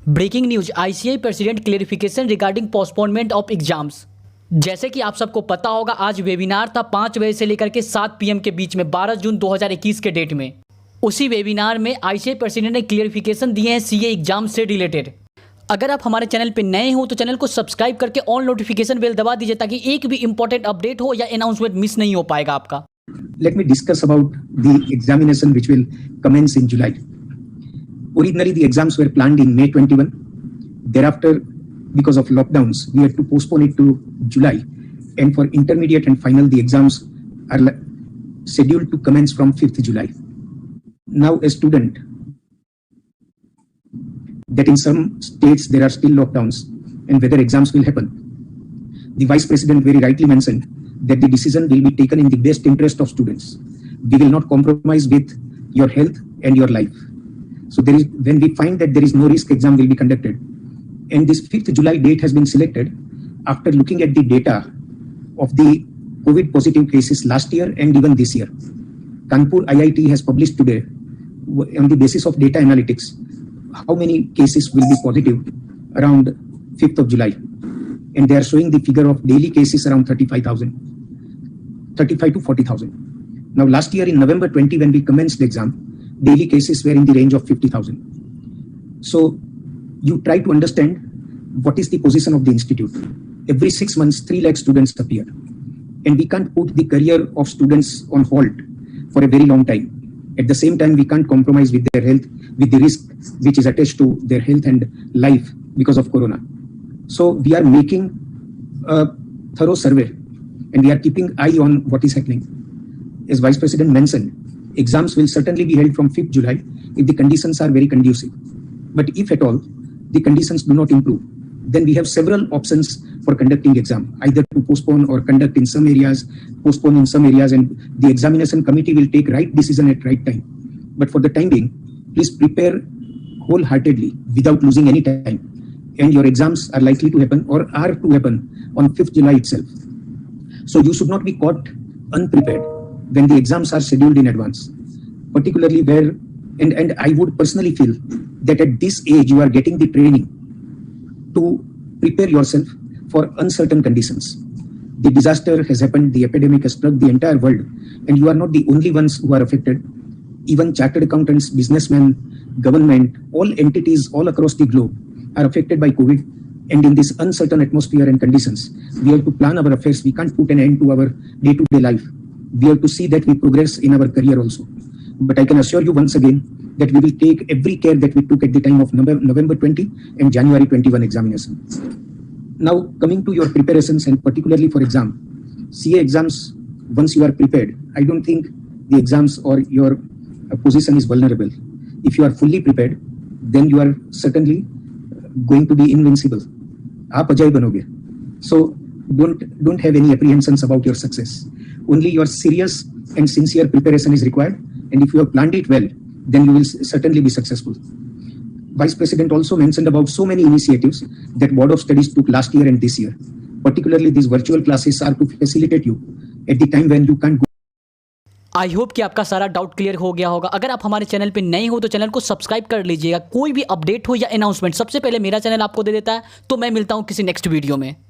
Breaking news, ICAI president clarification regarding postponement of exams. जैसे कि आप सबको पता होगा, आज वेबिनार था 5 बजे से लेकर के 7 पीएम के बीच में 12 जून 2021 के डेट में। उसी वेबिनार में आईसीएआई प्रेसिडेंट ने क्लियरिफिकेशन दिए हैं सीए एग्जाम से रिलेटेड। अगर आप हमारे चैनल पे नए हो तो चैनल को सब्सक्राइब करके ऑन नोटिफिकेशन बेल दबा दीजिए ताकि एक भी इंपॉर्टेंट अपडेट हो या अनाउंसमेंट मिस नहीं हो पाएगा आपका। Let me discuss about the examination which will commence in July. Originally, the exams were planned in May 21. Thereafter, because of lockdowns, we had to postpone it to July. And for intermediate and final, the exams are scheduled to commence from 5th July. Now, a student that in some states there are still lockdowns and whether exams will happen. The Vice President very rightly mentioned that the decision will be taken in the best interest of students. We will not compromise with your health and your life. So when we find that there is no risk, exam will be conducted. And this 5th July date has been selected after looking at the data of the COVID positive cases last year and even this year. Kanpur IIT has published today on the basis of data analytics how many cases will be positive around 5th of July. And they are showing the figure of daily cases around 35 to 40,000. Now, last year in November 20, when we commenced the exam, daily cases were in the range of 50,000. So, you try to understand what is the position of the institute. Every 6 months, 3 lakh students appear. And we can't put the career of students on hold for a very long time. At the same time, we can't compromise with their health, with the risk which is attached to their health and life because of Corona. So we are making a thorough survey and we are keeping eye on what is happening. As Vice President mentioned, exams will certainly be held from 5th July if the conditions are very conducive. But if at all the conditions do not improve, then we have several options for conducting exam, either to postpone or conduct in some areas, postpone in some areas, and the examination committee will take right decision at right time. But for the time being, please prepare wholeheartedly without losing any time. And your exams are likely to happen or are to happen on 5th July itself. So you should not be caught unprepared when the exams are scheduled in advance, particularly where, and I would personally feel that at this age you are getting the training to prepare yourself for uncertain conditions. The disaster has happened, the epidemic has struck the entire world, and you are not the only ones who are affected. Even chartered accountants, businessmen, government, all entities all across the globe are affected by COVID, and in this uncertain atmosphere and conditions, we have to plan our affairs. We can't put an end to our day-to-day life. We have to see that we progress in our career also. But I can assure you once again that we will take every care that we took at the time of November 20 and January 21 examination. Now, coming to your preparations and particularly for exam, CA exams, once you are prepared, I don't think the exams or your position is vulnerable. If you are fully prepared, then you are certainly going to be invincible. आप अजय बनोगे. So don't have any apprehensions about your success. Only your serious and sincere preparation is required. And if you have planned it well, then you will certainly be successful. Vice President also mentioned about so many initiatives that Board of Studies took last year and this year. Particularly these virtual classes are to facilitate you at the time when you can't go. I hope कि आपका सारा doubt clear हो गया होगा। अगर आप हमारे channel पे नए हो तो चैनल को सब्सक्राइब कर लीजिएगा। कोई भी अपडेट हो या अनाउंसमेंट सबसे पहले मेरा चैनल आपको दे देता है। तो मैं मिलता हूं किसी नेक्स्ट वीडियो में।